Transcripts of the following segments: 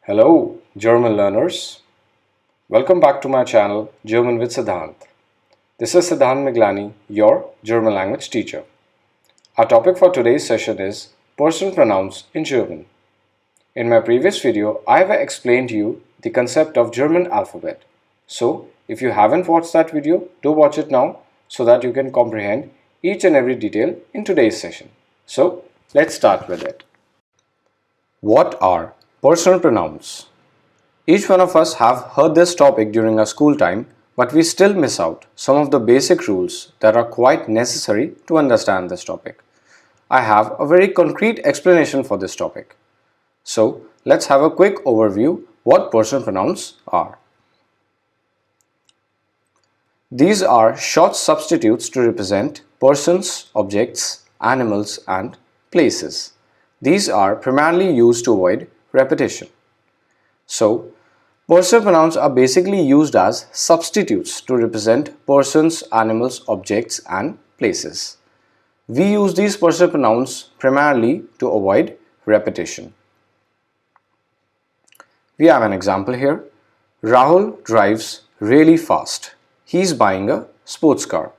Hello, German learners. Welcome back to my channel, German with Siddhant. This is Siddhant Miglani, your German language teacher. Our topic for today's session is personal pronouns in German. In my previous video, I have explained to you the concept of German alphabet. So, if you haven't watched that video, do watch it now so that you can comprehend each and every detail in today's session. So, let's start with it. What are personal pronouns? Each one of us have heard this topic during our school time, but we still miss out some of the basic rules that are quite necessary to understand this topic. I have a very concrete explanation for this topic. So, let's have a quick overview what personal pronouns are. These are short substitutes to represent persons, objects, animals, and places. These are primarily used to avoid repetition. So, personal pronouns are basically used as substitutes to represent persons, animals, objects, and places. We use these personal pronouns primarily to avoid repetition. We have an example here. Rahul drives really fast. He is buying a sports car.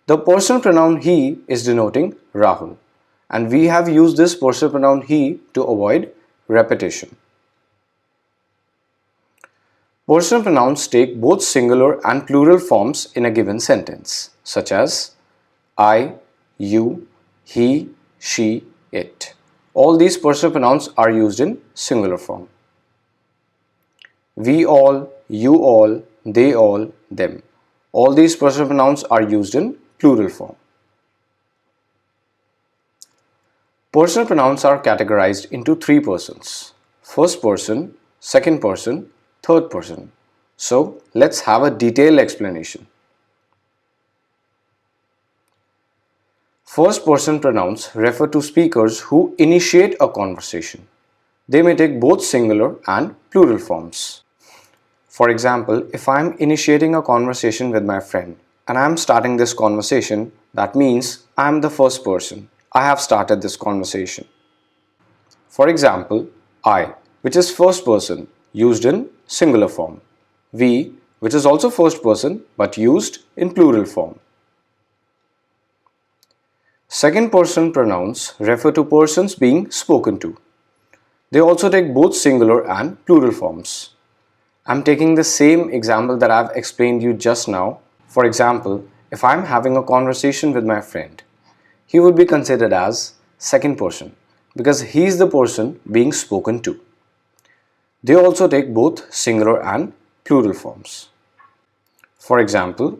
The personal pronoun he is denoting Rahul, and we have used this personal pronoun he to avoid repetition. Personal pronouns take both singular and plural forms in a given sentence, such as I, you, he, she, it. All these personal pronouns are used in singular form. We all, you all, they all, them. All these personal pronouns are used in plural form. Personal pronouns are categorized into three persons: first person, second person, third person. So, let's have a detailed explanation. First person pronouns refer to speakers who initiate a conversation. They may take both singular and plural forms. For example, if I am initiating a conversation with my friend and I am starting this conversation, that means I am the first person. I have started this conversation. For example, I, which is first person, used in singular form. We, which is also first person but used in plural form. Second person pronouns refer to persons being spoken to. They also take both singular and plural forms. I'm taking the same example that I've explained you just now. For example, if I'm having a conversation with my friend, he would be considered as second person because he is the person being spoken to. They also take both singular and plural forms. For example,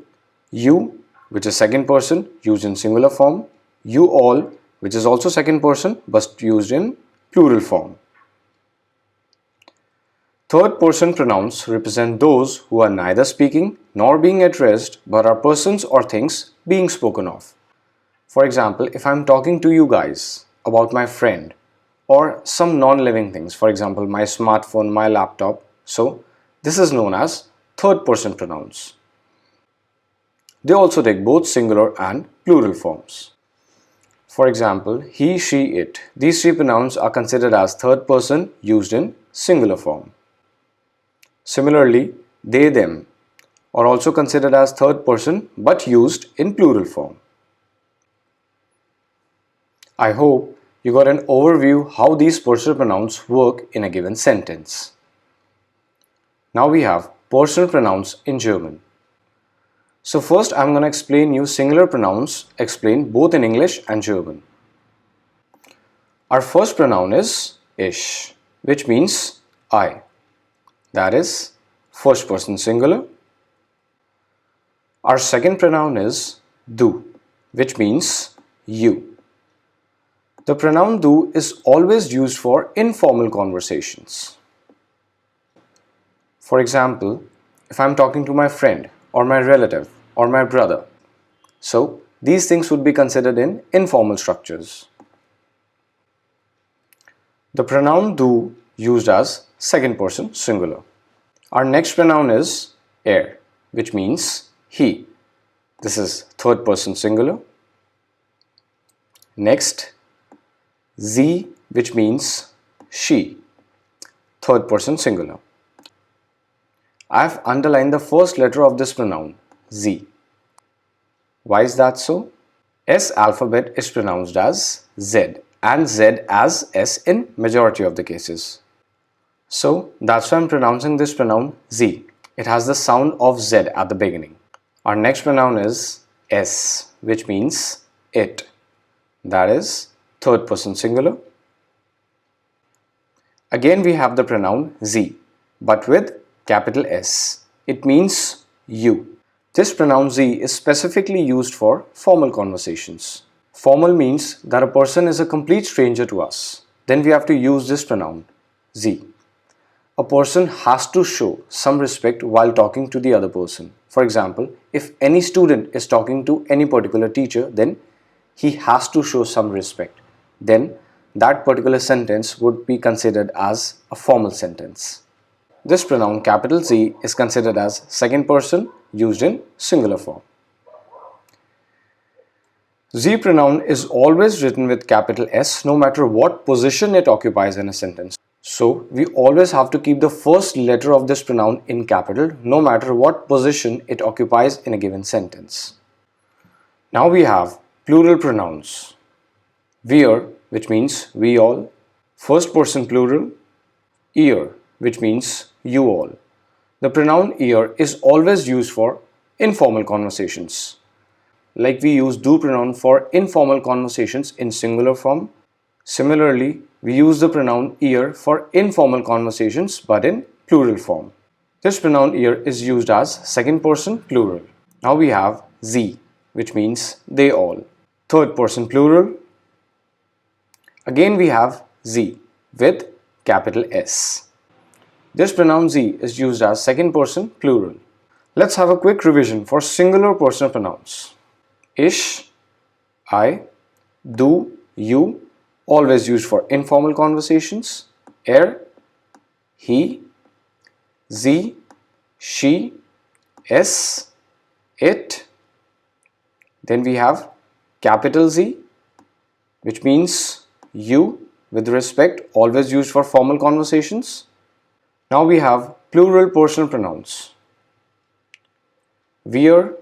you, which is second person, used in singular form. You all, which is also second person but used in plural form. Third person pronouns represent those who are neither speaking nor being addressed but are persons or things being spoken of. For example, if I'm talking to you guys about my friend or some non-living things, for example, my smartphone, my laptop, so this is known as third person pronouns. They also take both singular and plural forms. For example, he, she, it. These three pronouns are considered as third person used in singular form. Similarly, they, them are also considered as third person but used in plural form. I hope you got an overview how these personal pronouns work in a given sentence. Now we have personal pronouns in German. So first I'm going to explain you singular pronouns explained both in English and German. Our first pronoun is ich, which means I. That is first person singular. Our second pronoun is du, which means you. The pronoun du is always used for informal conversations. For example, if I'm talking to my friend or my relative or my brother, so these things would be considered in informal structures. The pronoun du used as second person singular. Our next pronoun is er, which means he. This is third person singular. Next, sie, which means she. third person singular. I have underlined the first letter of this pronoun, Z. Why is that so? S alphabet is pronounced as Z and Z as S in majority of the cases. So that's why I'm pronouncing this pronoun Z. It has the sound of Z at the beginning. Our next pronoun is S, which means it. That is third person singular. Again we have the pronoun Z, but with capital S. It means you. This pronoun Z is specifically used for formal conversations. Formal means that a person is a complete stranger to us. Then we have to use this pronoun Z. A person has to show some respect while talking to the other person. For example, if any student is talking to any particular teacher, then he has to show some respect. Then that particular sentence would be considered as a formal sentence. This pronoun capital Z is considered as second person used in singular form. Z pronoun is always written with capital S no matter what position it occupies in a sentence. So we always have to keep the first letter of this pronoun in capital no matter what position it occupies in a given sentence. Now we have plural pronouns. Wir, which means we all, first person plural, ihr, which means you all. The pronoun ihr is always used for informal conversations. Like we use du pronoun for informal conversations in singular form. Similarly, we use the pronoun ihr for informal conversations but in plural form. This pronoun ihr is used as second person plural. Now we have Z, which means they all. Third person plural. Again we have Z with capital S. This pronoun Z is used as second person plural. Let's have a quick revision for singular personal pronouns. Ich, I, du, you, always used for informal conversations. He, sie, she, es, it. Then we have capital Z, which means you with respect, always used for formal conversations. Now we have plural personal pronouns. Wir,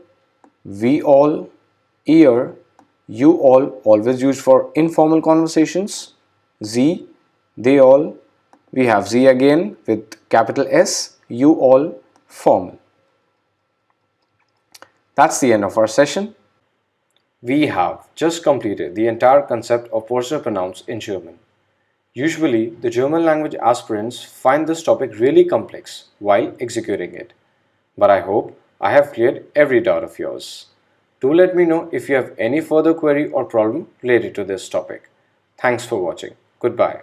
we all, ihr, you all, always used for informal conversations. Sie, they all. We have Sie again with capital S, you all, formal. That's the end of our session. We have just completed the entire concept of personal pronouns in German. Usually, the German language aspirants find this topic really complex while executing it. But I hope I have cleared every doubt of yours. Do let me know if you have any further query or problem related to this topic. Thanks for watching. Goodbye.